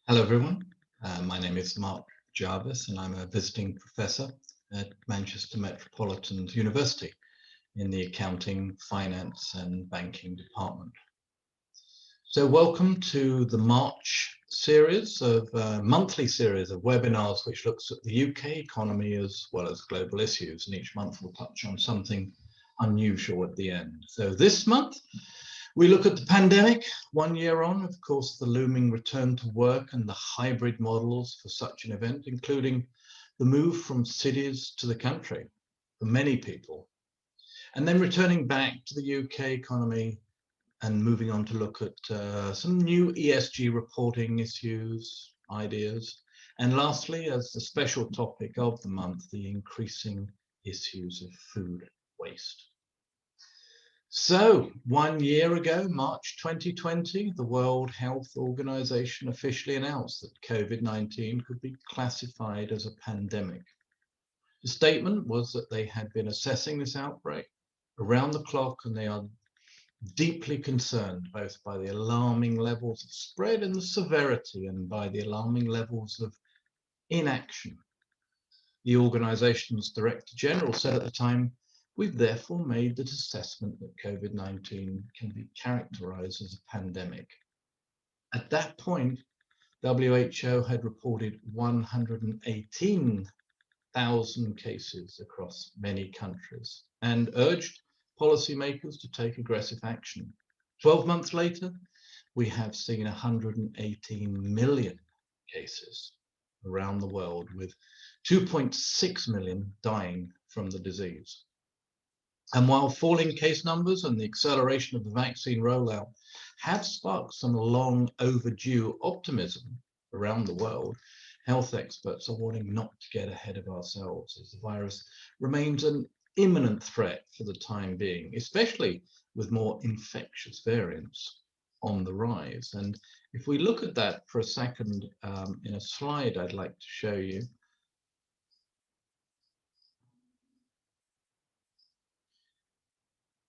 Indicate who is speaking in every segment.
Speaker 1: Hello, everyone. My name is Mark Jarvis, and I'm a visiting professor at Manchester Metropolitan University in the Accounting, Finance and Banking department. So welcome to the March series of monthly series of webinars, which looks at the UK economy as well as global issues. And each month we'll touch on something unusual at the end. So this month, we look at the pandemic 1 year on, of course, the looming return to work and the hybrid models for such an event, including the move from cities to the country for many people, and then returning back to the UK economy and moving on to look at some new ESG reporting issues, ideas, and lastly, as the special topic of the month, the increasing issues of food waste. So 1 year ago, March 2020, the World Health Organization officially announced that COVID-19 could be classified as a pandemic. The statement was that they had been assessing this outbreak around the clock, and they are deeply concerned both by the alarming levels of spread and the severity, and by the alarming levels of inaction. The organization's Director General said at the time, "We've therefore made the assessment that COVID-19 can be characterized as a pandemic." At that point, WHO had reported 118,000 cases across many countries and urged policymakers to take aggressive action. 12 months later, we have seen 118 million cases around the world, with 2.6 million dying from the disease. And while falling case numbers and the acceleration of the vaccine rollout have sparked some long overdue optimism around the world, health experts are warning not to get ahead of ourselves, as the virus remains an imminent threat for the time being, especially with more infectious variants on the rise. And if we look at that for a second in a slide I'd like to show you,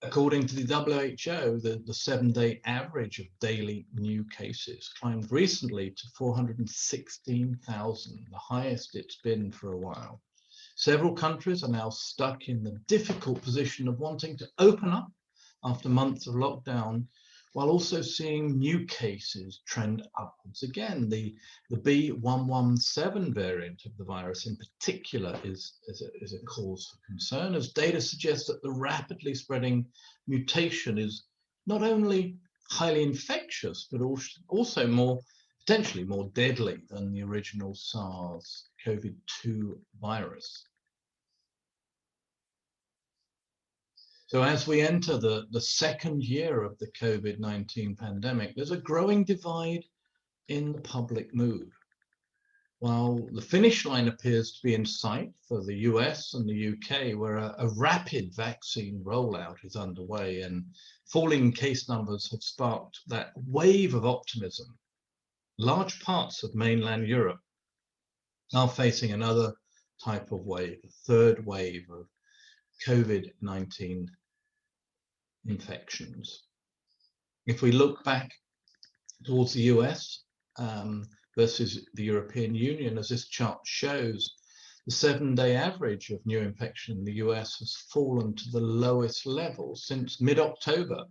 Speaker 1: according to the WHO, the 7-day average of daily new cases climbed recently to 416,000, the highest it's been for a while. Several countries are now stuck in the difficult position of wanting to open up after months of lockdown, while also seeing new cases trend upwards again. The B.1.1.7 variant of the virus in particular is a cause for concern, as data suggests that the rapidly spreading mutation is not only highly infectious, but also potentially more deadly than the original SARS-CoV-2 virus. So as we enter the second year of the COVID-19 pandemic, there's a growing divide in the public mood. While the finish line appears to be in sight for the US and the UK, where a rapid vaccine rollout is underway and falling case numbers have sparked that wave of optimism, large parts of mainland Europe are facing another type of wave, a third wave of COVID-19 infections. If we look back towards the US versus the European Union, as this chart shows, the 7-day average of new infection in the US has fallen to the lowest level since mid-October,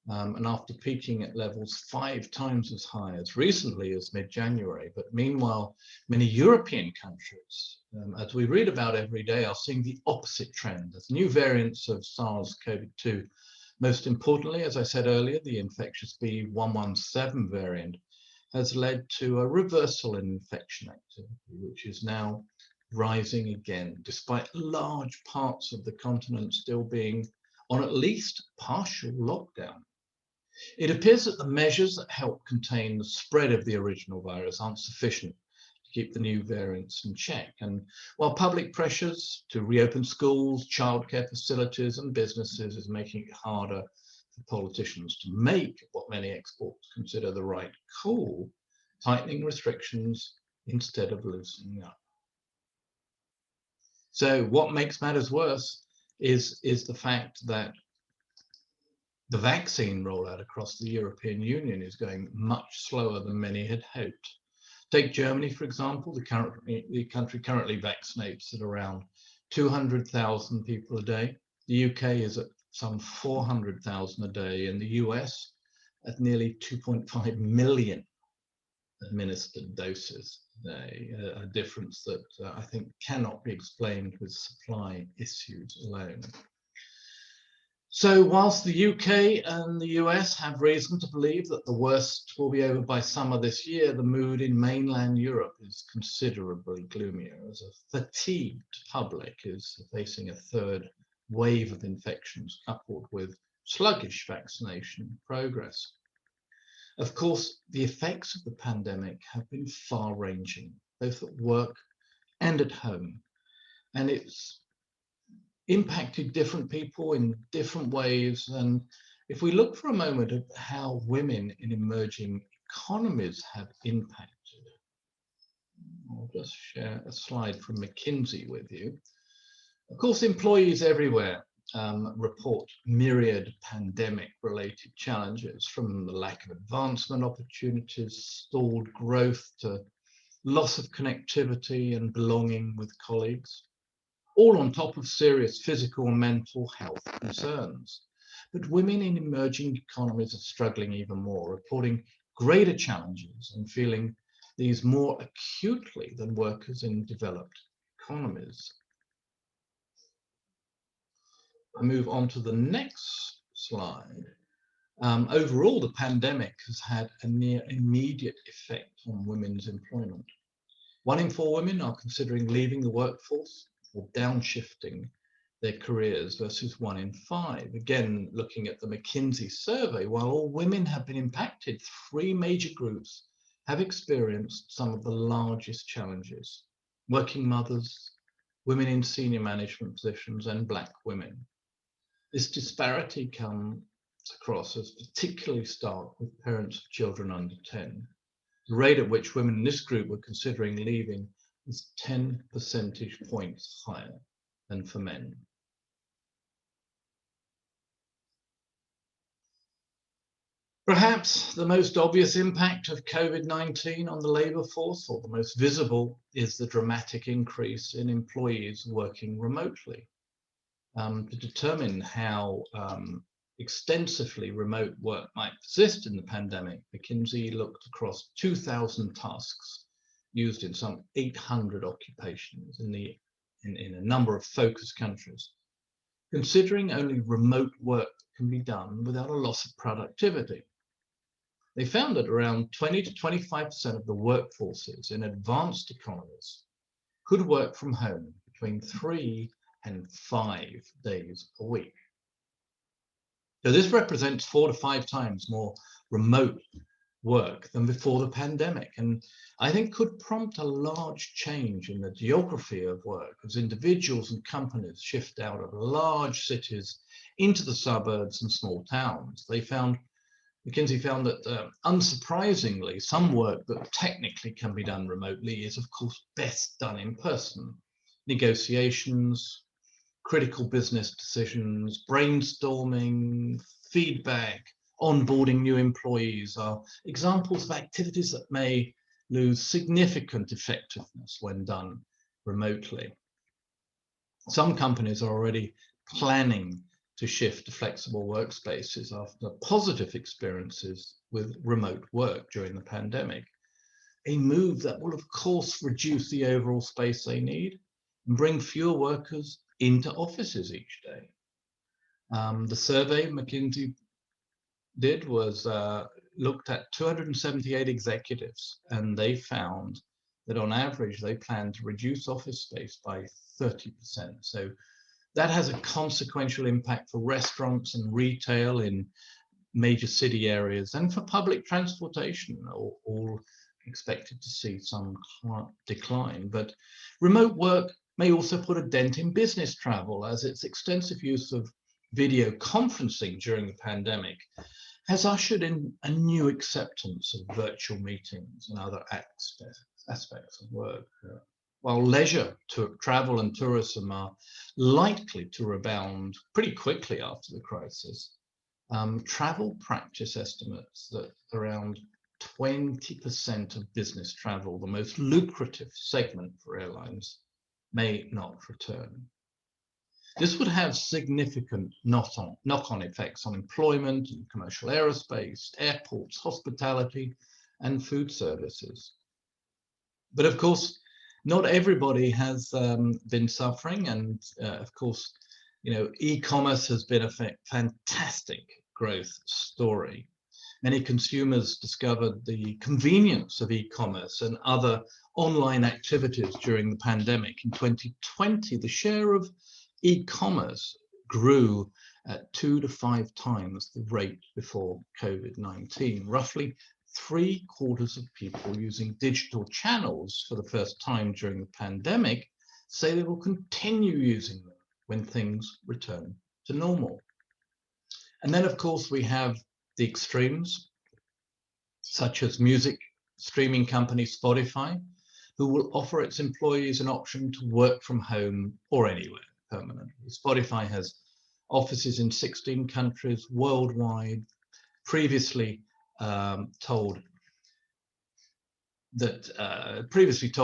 Speaker 1: and after peaking at levels 5 times as high as recently as mid-January. But meanwhile, many European countries, as we read about every day, are seeing the opposite trend as new variants of SARS-CoV-2. Most importantly, as I said earlier, the infectious B.1.1.7 variant has led to a reversal in infection activity, which is now rising again, despite large parts of the continent still being on at least partial lockdown. It appears that the measures that help contain the spread of the original virus aren't sufficient to keep the new variants in check. And while public pressures to reopen schools, childcare facilities and businesses is making it harder for politicians to make what many experts consider the right call, tightening restrictions instead of loosening up. So what makes matters worse is the fact that the vaccine rollout across the European Union is going much slower than many had hoped. Take Germany, for example. The country currently vaccinates at around 200,000 people a day. The UK is at some 400,000 a day, and the US at nearly 2.5 million administered doses a day, a difference that I think cannot be explained with supply issues alone. So whilst the UK and the US have reason to believe that the worst will be over by summer this year, the mood in mainland Europe is considerably gloomier, as a fatigued public is facing a third wave of infections coupled with sluggish vaccination progress. Of course, the effects of the pandemic have been far-ranging, both at work and at home, and it's impacted different people in different ways. And if we look for a moment at how women in emerging economies have impacted, I'll just share a slide from McKinsey with you. Of course, employees everywhere report myriad pandemic-related challenges, from the lack of advancement opportunities, stalled growth, to loss of connectivity and belonging with colleagues, all on top of serious physical and mental health concerns. But women in emerging economies are struggling even more, reporting greater challenges and feeling these more acutely than workers in developed economies. I move on to the next slide. Overall, the pandemic has had a near immediate effect on women's employment. 1 in 4 women are considering leaving the workforce or downshifting their careers versus 1 in 5. Again, looking at the McKinsey survey, while all women have been impacted, 3 major groups have experienced some of the largest challenges: working mothers, women in senior management positions, and Black women. This disparity comes across as particularly stark with parents of children under 10. The rate at which women in this group were considering leaving is 10 percentage points higher than for men. Perhaps the most obvious impact of COVID-19 on the labour force, or the most visible, is the dramatic increase in employees working remotely. To determine how extensively remote work might persist in the pandemic, McKinsey looked across 2,000 tasks used in some 800 occupations in a number of focus countries, considering only remote work can be done without a loss of productivity. They found that around 20 to 25% of the workforces in advanced economies could work from home between 3 and 5 days a week. So this represents 4 to 5 times more remote work than before the pandemic, and I think could prompt a large change in the geography of work as individuals and companies shift out of large cities into the suburbs and small towns. McKinsey found that, unsurprisingly, some work that technically can be done remotely is, of course, best done in person. Negotiations, critical business decisions, brainstorming, feedback, onboarding new employees are examples of activities that may lose significant effectiveness when done remotely. Some companies are already planning to shift to flexible workspaces after positive experiences with remote work during the pandemic, a move that will of course reduce the overall space they need and bring fewer workers into offices each day. The survey McKinsey did was looked at 278 executives, and they found that on average they plan to reduce office space by 30%. So that has a consequential impact for restaurants and retail in major city areas, and for public transportation, all expected to see some decline. But remote work may also put a dent in business travel, as its extensive use of video conferencing during the pandemic has ushered in a new acceptance of virtual meetings and other aspects of work. While leisure travel and tourism are likely to rebound pretty quickly after the crisis, travel practice estimates that around 20% of business travel, the most lucrative segment for airlines, may not return. This would have significant knock-on effects on employment in commercial aerospace, airports, hospitality, and food services. But of course, not everybody has been suffering, and of course, e-commerce has been a fantastic growth story. Many consumers discovered the convenience of e-commerce and other online activities during the pandemic. In 2020, the share of e-commerce grew at 2 to 5 times the rate before COVID-19. Roughly 3/4 of people using digital channels for the first time during the pandemic say they will continue using them when things return to normal. And then, of course, we have the extremes, such as music streaming company Spotify, who will offer its employees an option to work from home or anywhere permanently. Spotify has offices in 16 countries worldwide, previously told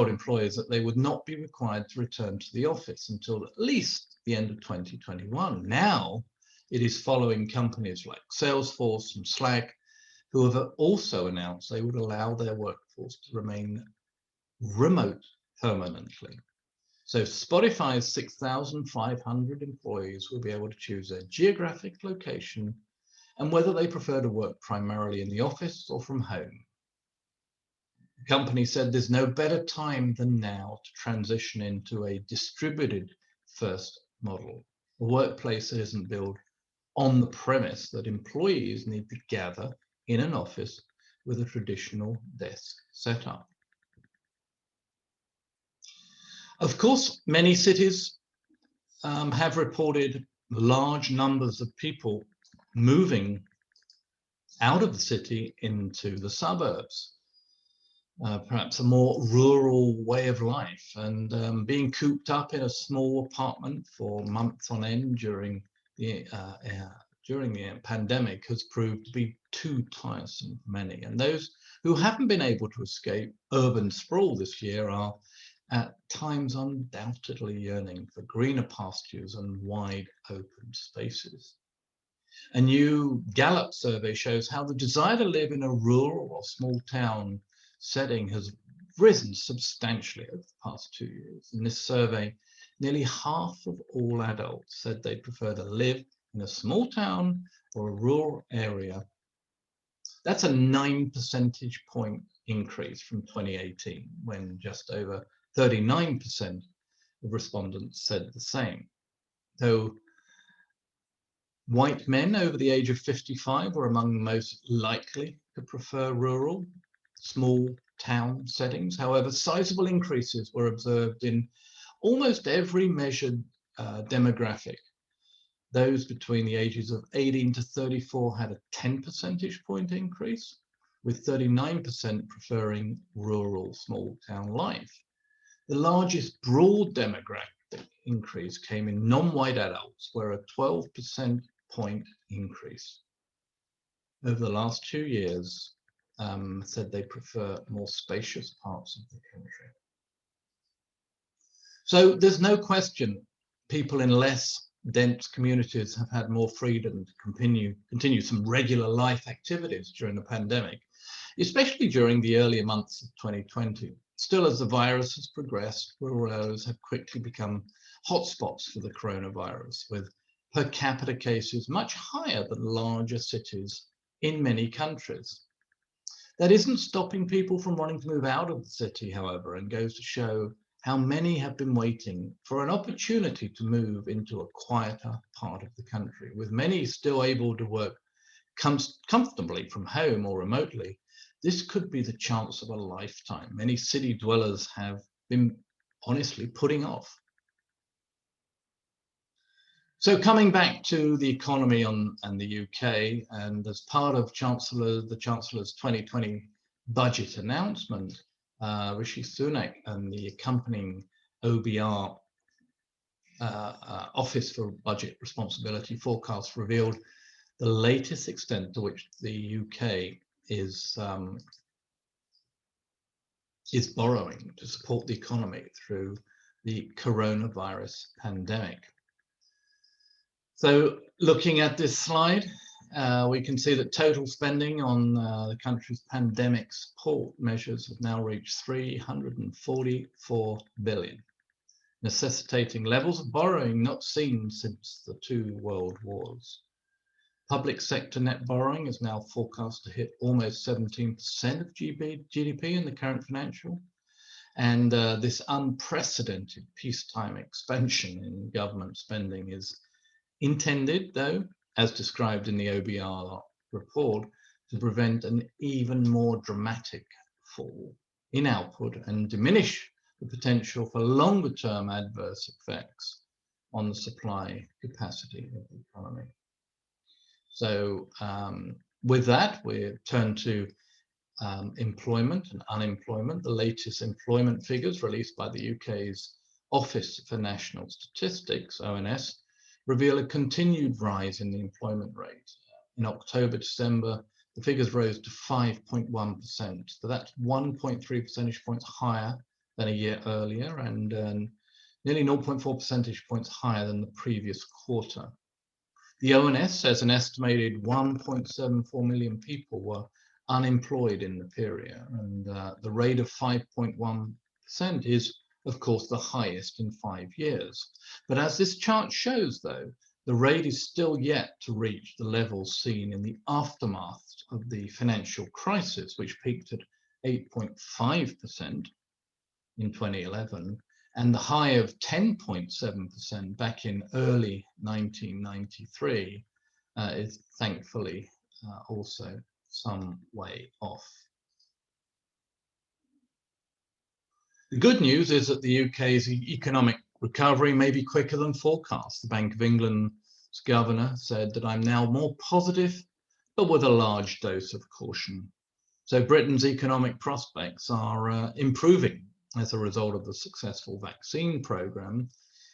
Speaker 1: employers that they would not be required to return to the office until at least the end of 2021. Now, it is following companies like Salesforce and Slack, who have also announced they would allow their workforce to remain remote permanently. So Spotify's 6,500 employees will be able to choose their geographic location and whether they prefer to work primarily in the office or from home. The company said there's no better time than now to transition into a distributed first model, a workplace that isn't built on the premise that employees need to gather in an office with a traditional desk setup. Of course, many cities have reported large numbers of people moving out of the city into the suburbs, perhaps a more rural way of life, and being cooped up in a small apartment for months on end during the pandemic has proved to be too tiresome for many. And those who haven't been able to escape urban sprawl this year are at times undoubtedly yearning for greener pastures and wide open spaces. A new Gallup survey shows how the desire to live in a rural or small town setting has risen substantially over the past 2 years. In this survey, nearly half of all adults said they prefer to live in a small town or a rural area. That's a 9 percentage point increase from 2018, when just over 39% of respondents said the same. Though white men over the age of 55 were among the most likely to prefer rural, small town settings. However, sizable increases were observed in almost every measured demographic. Those between the ages of 18 to 34 had a 10 percentage point increase, with 39% preferring rural small town life. The largest broad demographic increase came in non-white adults, where a 12% point increase over the last 2 years said they prefer more spacious parts of the country. So there's no question people in less dense communities have had more freedom to continue some regular life activities during the pandemic, especially during the earlier months of 2020. Still, as the virus has progressed, rural areas have quickly become hotspots for the coronavirus, with per capita cases much higher than larger cities in many countries. That isn't stopping people from wanting to move out of the city, however, and goes to show how many have been waiting for an opportunity to move into a quieter part of the country, with many still able to work comfortably from home or remotely. This could be the chance of a lifetime many city dwellers have been honestly putting off. So coming back to the economy and the UK, and as part of the Chancellor's 2020 budget announcement, Rishi Sunak and the accompanying OBR Office for Budget Responsibility forecast revealed the latest extent to which the UK is is borrowing to support the economy through the coronavirus pandemic. So looking at this slide, we can see that total spending on the country's pandemic support measures have now reached 344 billion, necessitating levels of borrowing not seen since the two world wars. Public sector net borrowing is now forecast to hit almost 17% of GDP in the current financial. And this unprecedented peacetime expansion in government spending is intended, though, as described in the OBR report, to prevent an even more dramatic fall in output and diminish the potential for longer-term adverse effects on the supply capacity of the economy. So with that, we turn to employment and unemployment. The latest employment figures released by the UK's Office for National Statistics, ONS, reveal a continued rise in the employment rate. In October, December, the figures rose to 5.1%. So that's 1.3 percentage points higher than a year earlier and nearly 0.4 percentage points higher than the previous quarter. The ONS says an estimated 1.74 million people were unemployed in the period, and the rate of 5.1% is, of course, the highest in 5 years. But as this chart shows, though, the rate is still yet to reach the levels seen in the aftermath of the financial crisis, which peaked at 8.5% in 2011, and the high of 10.7% back in early 1993 is thankfully also some way off. The good news is that the UK's economic recovery may be quicker than forecast. The Bank of England's governor said that I'm now more positive, but with a large dose of caution. So Britain's economic prospects are improving as a result of the successful vaccine programme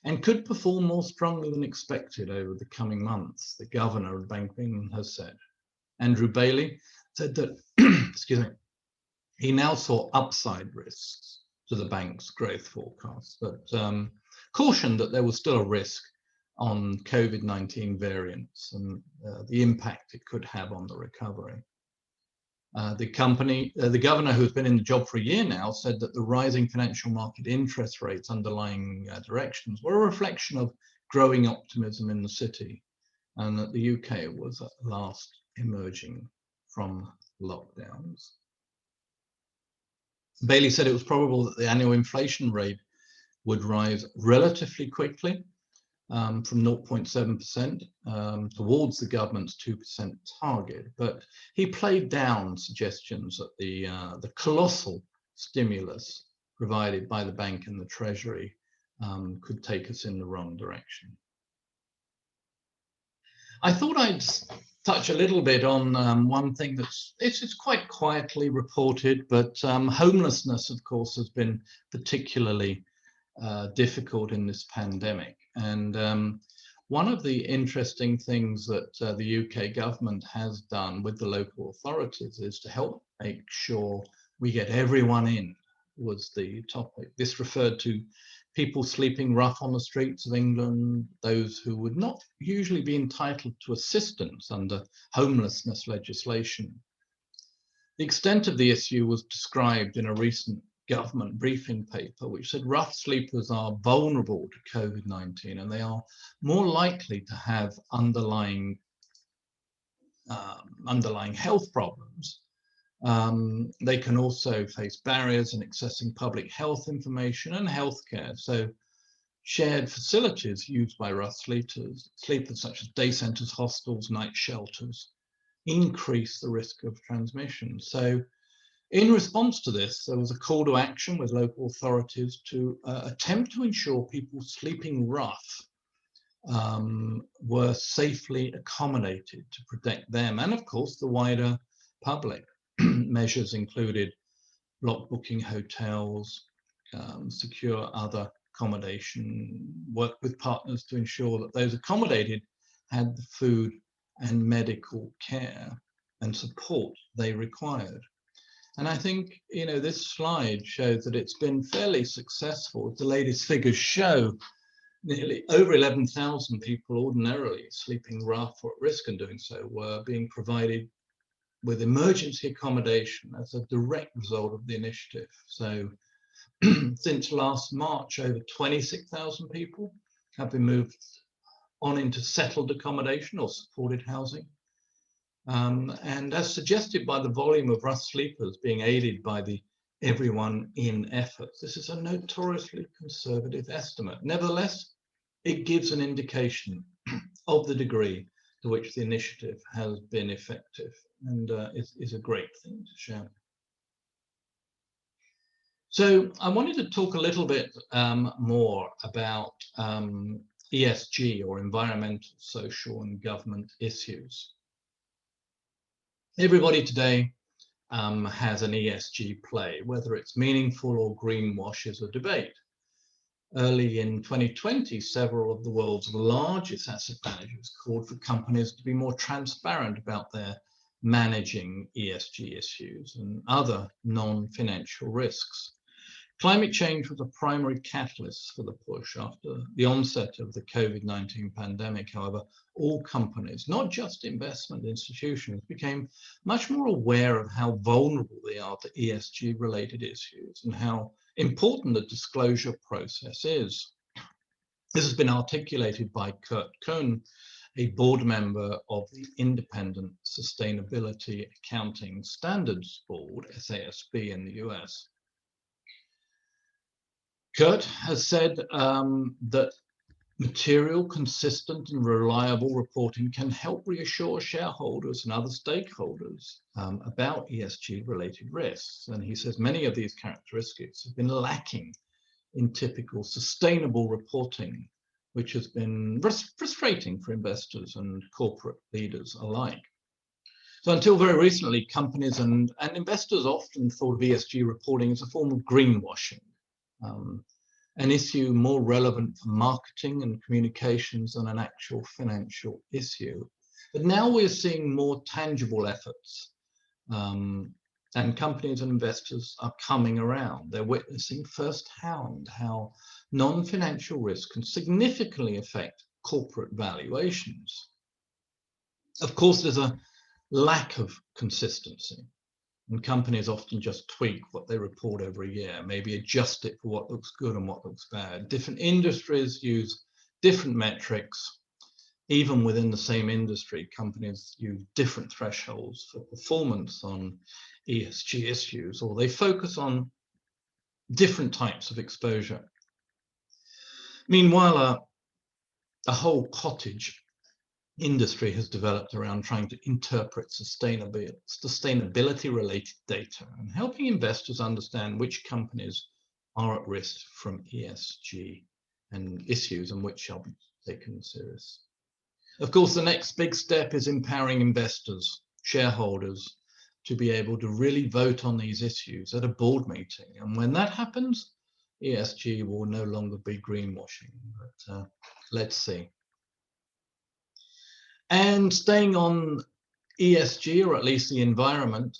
Speaker 1: and could perform more strongly than expected over the coming months, the governor of the Bank of England has said. Andrew Bailey said that excuse me, he now saw upside risks to the bank's growth forecast, but cautioned that there was still a risk on COVID-19 variants and the impact it could have on the recovery. The governor, who's been in the job for a year now, said that the rising financial market interest rates underlying directions were a reflection of growing optimism in the city, and that the UK was at last emerging from lockdowns. Bailey said it was probable that the annual inflation rate would rise relatively quickly from 0.7% towards the government's 2% target, but he played down suggestions that the colossal stimulus provided by the bank and the Treasury could take us in the wrong direction. I thought I'd touch a little bit on one thing it's quite quietly reported, but homelessness, of course, has been particularly difficult in this pandemic. And one of the interesting things that the UK government has done with the local authorities is to help make sure we get everyone in, was the topic. This referred to people sleeping rough on the streets of England, those who would not usually be entitled to assistance under homelessness legislation. The extent of the issue was described in a recent government briefing paper, which said rough sleepers are vulnerable to COVID-19 and they are more likely to have underlying health problems. They can also face barriers in accessing public health information and healthcare. So shared facilities used by rough sleepers such as day centres, hostels, night shelters, increase the risk of transmission. So in response to this, there was a call to action with local authorities to attempt to ensure people sleeping rough were safely accommodated to protect them and, of course, the wider public. Measures included block booking hotels, secure other accommodation, work with partners to ensure that those accommodated had the food and medical care and support they required. And I think, this slide shows that it's been fairly successful. The latest figures show nearly over 11,000 people ordinarily sleeping rough or at risk in doing so were being provided with emergency accommodation as a direct result of the initiative. So since last March, over 26,000 people have been moved on into settled accommodation or supported housing. And as suggested by the volume of rough sleepers being aided by the everyone in efforts, this is a notoriously conservative estimate. Nevertheless, it gives an indication of the degree to which the initiative has been effective, and is a great thing to share. So I wanted to talk a little bit more about ESG, or environmental, social, and government issues. Everybody today has an ESG play, whether it's meaningful or greenwash is a debate. Early in 2020, several of the world's largest asset managers called for companies to be more transparent about their managing ESG issues and other non-financial risks. Climate change was a primary catalyst for the push. After the onset of the COVID-19 pandemic, however, all companies, not just investment institutions, became much more aware of how vulnerable they are to ESG-related issues and how important the disclosure process is. This has been articulated by Kurt Cohn, a board member of the Independent Sustainability Accounting Standards Board, SASB, in the US. Kurt has said that material, consistent, and reliable reporting can help reassure shareholders and other stakeholders about ESG-related risks. And he says many of these characteristics have been lacking in typical sustainable reporting, which has been frustrating for investors and corporate leaders alike. So until very recently, companies and investors often thought of ESG reporting as a form of greenwashing. An issue more relevant for marketing and communications than an actual financial issue. But now we're seeing more tangible efforts, and companies and investors are coming around. They're witnessing firsthand how non-financial risk can significantly affect corporate valuations. Of course, there's a lack of consistency. And companies often just tweak what they report every year, maybe adjust it for what looks good and what looks bad. Different industries use different metrics. Even within the same industry, companies use different thresholds for performance on ESG issues, or they focus on different types of exposure. Meanwhile, a whole cottage industry has developed around trying to interpret sustainability-related data and helping investors understand which companies are at risk from ESG and issues and which shall be taken serious. Of course, the next big step is empowering investors, shareholders, to be able to really vote on these issues at a board meeting. And when that happens, ESG will no longer be greenwashing, but let's see. And staying on ESG, or at least the environment,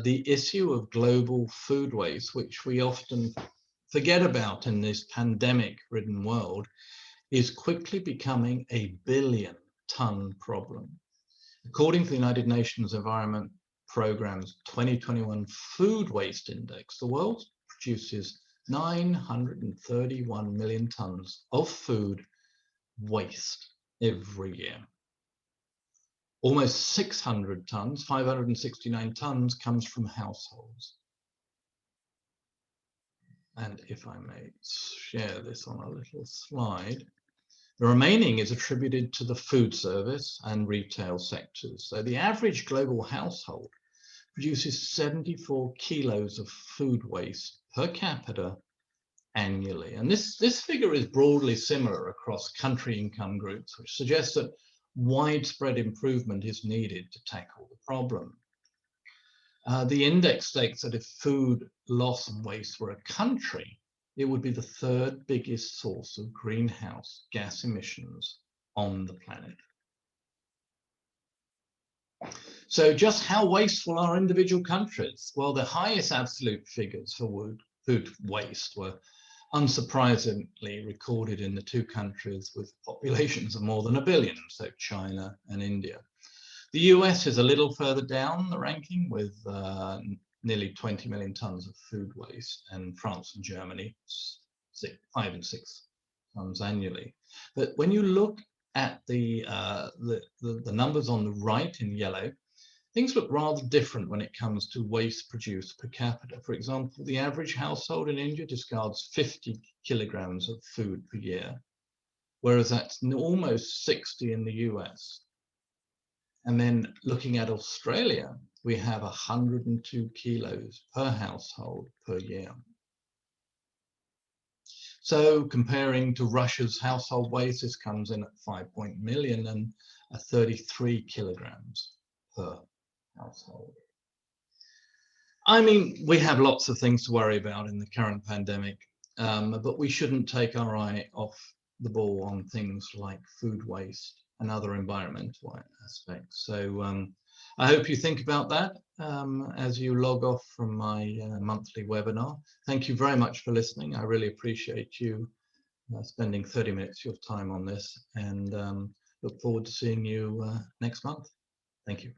Speaker 1: the issue of global food waste, which we often forget about in this pandemic-ridden world, is quickly becoming a billion-ton problem. According to the United Nations Environment Programme's 2021 Food Waste Index, the world produces 931 million tons of food waste every year. Almost 600 tons, 569 tons, comes from households. And if I may share this on a little slide, the remaining is attributed to the food service and retail sectors. So the average global household produces 74 kilos of food waste per capita annually. And this figure is broadly similar across country income groups, which suggests that widespread improvement is needed to tackle the problem. The index states that if food loss and waste were a country, it would be the third biggest source of greenhouse gas emissions on the planet. So just how wasteful are individual countries? Well, the highest absolute figures for food waste were unsurprisingly recorded in the two countries with populations of more than 1 billion, so China and India. The US is a little further down the ranking with nearly 20 million tons of food waste, and France and Germany 5 and 6 tons annually. But when you look at the numbers on the right in yellow, things look rather different when it comes to waste produced per capita. For example, the average household in India discards 50 kilograms of food per year, whereas that's almost 60 in the US. And then looking at Australia, we have 102 kilos per household per year. So comparing to Russia's household waste, this comes in at 5 million and 33 kilograms per household. I mean, we have lots of things to worry about in the current pandemic, but we shouldn't take our eye off the ball on things like food waste and other environmental aspects. So I hope you think about that as you log off from my monthly webinar. Thank you very much for listening. I really appreciate you spending 30 minutes of your time on this, and look forward to seeing you next month. Thank you.